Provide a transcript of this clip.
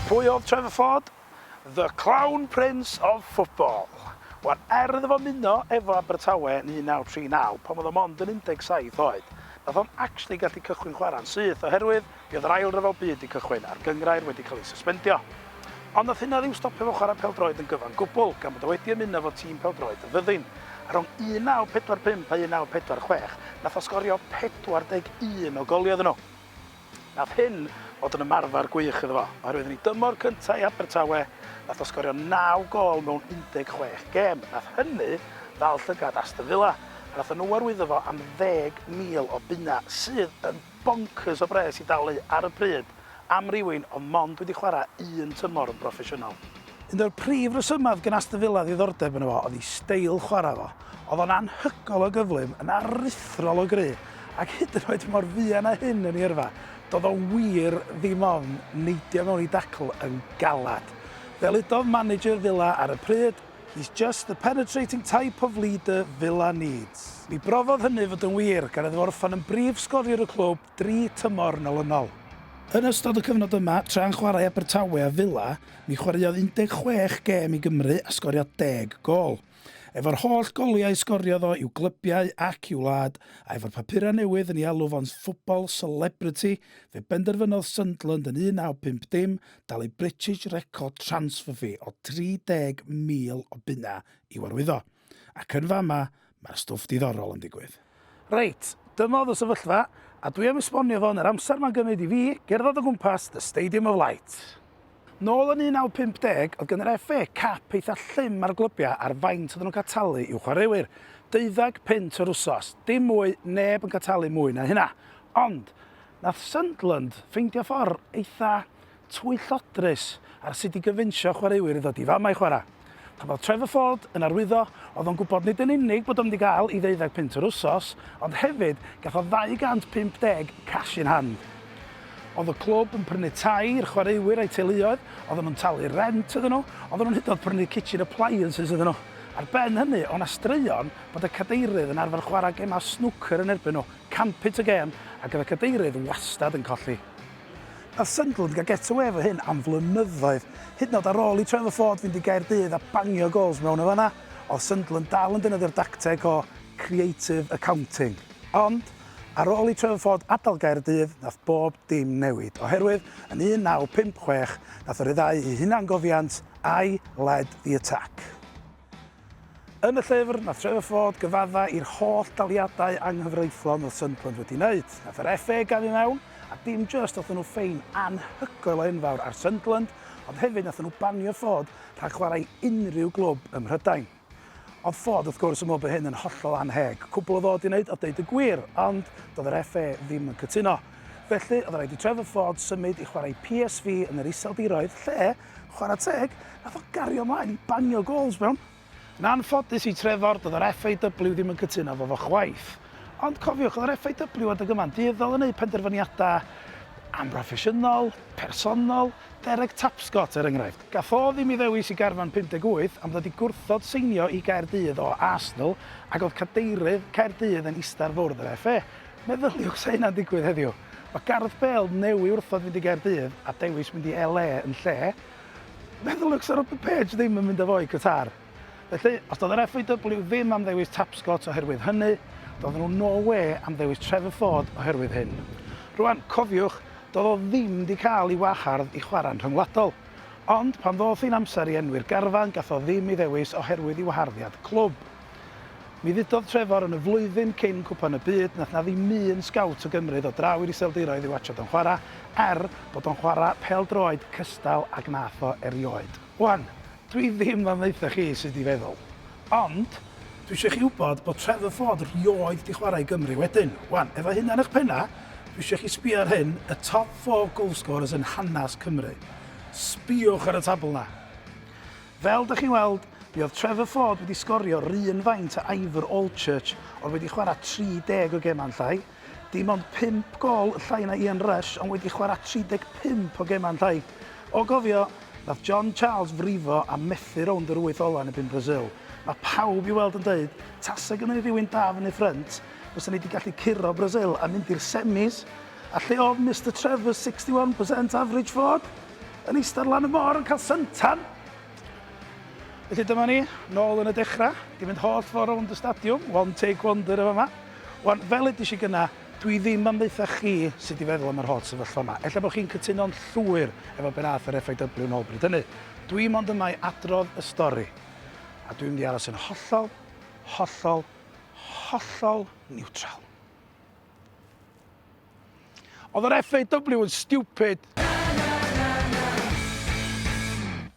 Pwy oedd Trevor Ford? The Clown Prince of Football. Wan iddo fo muno efo Abertawe yn 1939 pan oedd o mond yn 17 oed. Nath o'n actually gallu cychwyn chwarae'n syth oherwydd mi oedd yr ail ryfel byd i cychwyn a'r gyngrair wedi cael ei suspendio. Ond nath hynna ddim stopio fo chwarae pêl-droed yn gyfan gwbl gan bod o wedi ymuno fo tîm pêl-droed y fyddin. A rhwng 1945 a 1946 nath o sgorio 41 o goliau iddyn nhw. Nath hyn fod yn ymarfer gwych iddo fo, oherwydd yn ei dymor cyntaf i Abertawe, nath o sgorio 9 gol mewn 16 gêm. Nath hynny ddal llygad Aston Villa, a nath nhw arwyddo fo am 10,000 o bunna sydd yn bonkers o bres i dalu ar y pryd am rywun o mond wedi chwarae un tymor yn broffesiynol. Un o'r prif resymau gan Aston Villa ddiddordeb yn efo oedd ei steil chwarae fo. Oedd o'n anhygol o gyflym, yn aruthrol o gry, ac hyd yn oed mor fuan a hyn yn ei yrfa, doedd o wir ddim ond neidio mewn i dacl yn galad. Fel udodd manager Villa ar y pryd, he's just the penetrating type of leader Villa needs. Mi brofodd hynny fod yn wir gan iddo orffan yn brif sgoriwr y clwb 3 tymor yn olynol. Yn ystod y cyfnod yma, tra'n chwarae Abertawe a Villa, mi chwaraeodd 16 gêm i Gymru a sgorio 10 gol. Efo'r holl goliau sgorio ddo i'w glybiau ac i'w wlad, a efo'r papura newydd yn ei alw fo'n football celebrity, fe benderfynodd Sunderland yn 1950 dalu British record transfer fee o 30,000 o bunna i'w arwyddo. Ac yn fama, mae'r stwff diddorol yn digwydd. Reit, dyma oedd y sefyllfa, a dwi am esbonio fo yn yr amser mae'n gymryd i fi gerdded o gwmpas the Stadium of Light. Nôl yn 1950, oedd gan yr FA cap eitha llym ar glybiau ar faint oedden nhw'n cael talu i'w chwaraewyr. 12 punt yr wsos, dim mwy, neb yn cael talu mwy na hynna. Ond, nath Sunderland ffeindio ffordd eitha twyllodrus ar sut i gyfinsio chwaraewyr i ddod i fama i chwarae. Pan oedd Trevor Ford yn arwyddo, oedd o'n gwybod nid yn unig bod o'n wedi cael i 12 punt yr wsos, ond hefyd gath o 250 cash in hand. Oedd y clwb yn prynu tai i'r chwaraewyr a'i teuluoedd, oedden nhw'n talu rent iddyn nhw, oedden nhw'n hyd yn oed prynu kitchen appliances iddyn nhw. Ar ben hynny, o'n straeon bod y cadeirydd yn arfer chwarae gemau snooker yn erbyn nhw, campit y gem, ac oedd y cadeirydd wastad yn colli. Nath Sunderland gael get away efo hyn am flynyddoedd. Hyd yn oed ar ôl i Trevor Ford fynd i Gaerdydd a bangio gols mewn o fanna, oedd Sunderland dal yn defnyddio'r dacteg o creative accounting. Ond, ar ôl i Trevor Ford adael Gaerdydd, nath bob dim newid, oherwydd yn 1956 nath o ryddhau ei hunangofiant I led the attack. Yn y llyfr, nath Trevor Ford gyfadda i'r holl daliadau anghyfreithlon oedd Sunderland wedi wneud. Nath yr FA gaf i mewn, a dim just oedd nhw ffein anhygoel o enfawr ar Sunderland, ond hefyd nath nhw banio Ford rhag chwarae unrhyw glwb ym Mhrydain. Oedd Ford wrth gwrs yn meddwl bod hyn yn hollol anheg. Cwbl o ddod i wneud o deud y gwir, ond doedd yr FA ddim yn cytuno. Felly, oedd rhaid i Trevor Ford symud i chwarae PSV yn yr iseldiroedd, lle, chwarae teg, nath o gario ymlaen i banio gols mewn. Yn anffodus i Trevor, doedd yr FAW ddim yn cytuno fo chwaith. Ond cofiwch, oedd yr FAW adeg yma'n dueddol yn gwneud penderfyniadau amroffesiynol, personol, Derek Tapscott er enghraifft. Gath o ddim i ddewis i garfan 58 am ddod i gwrthod seinio i Gaerdydd o Arsenal ac oedd cadeirydd Caerdydd yn istar fwrdd yr FA. Meddyliwch sa hynna'n digwydd heddiw. Mae Gareth Bale newi wrthod fynd i Gaerdydd a dewis mynd i LA yn lle. Meddyliwch sa Robert Page ddim yn mynd â fo i Qatar. Felly, os doedd yr FAW ddim am ddewis Tapscott oherwydd hynny, doedd nhw no way am ddewis Trevor Ford oherwydd hyn. Rwan, cofiwch, doedd o ddim wedi cael ei wahardd i chwarae'n rhyngwladol. Ond pan ddoth hi'n amser i enwi'r garfan, gath o ddim i ddewis oherwydd i waharddiad clwb. Mi ddudodd Trevor yn y flwyddyn cyn Cwpan y Byd, nath na ddim un sgawt o Gymru ddod draw i'r iseldiroedd i watsiad o'n chwarae, bod o'n chwarae pêl-droed cystal ac nath o erioed. Wan, dwi ddim am ddeitha chi sydd i feddwl. Ond, dwi eisiau chi wybod bod Trevor Ford rioed di chwarae i Gymru wedyn. Wan, efo hynna yn eich penna, dwi eisiau chi sbio ar hyn, y top 4 goalscorers yn hanas Cymru. Sbiwch ar y tabl na. Fel dych chi'n weld, mi oedd Trevor Ford wedi sgorio un faint a Ivor Allchurch oedd wedi chwarae 30 o gema'n llai. Dim ond 5 gol llai na Ian Rush, ond wedi chwarae 35 o gema'n llai. O gofio, nath John Charles frifo a methu rownd yr 8 ola yn ebyn Brazil. Mae pawb i weld yn dweud, tasau gynnu rhywun da fyny ffrynt, fysa ni wedi gallu curo Brazil a mynd i'r semis, a lle oedd Mr Trevor's 61% average Ford? yn eistedd lan y môr yn cael syntan. Felly dyma ni, nôl yn y dechrau, di mynd holl ffordd rownd y stadiwm, one take wonder efo yma. Wan, fel ydych chi gyna, dwi ddim am ddeitha chi sydd wedi feddwl am yr holl sefyllfa yma. Ella bod chi'n cytuno'n llwyr efo be nath yr FAW nôl bryd hynny. Dwi mond yma i adrodd y stori. A dwi'n mynd i aros yn hollol neutral. Oedd yr FAW yn stupid.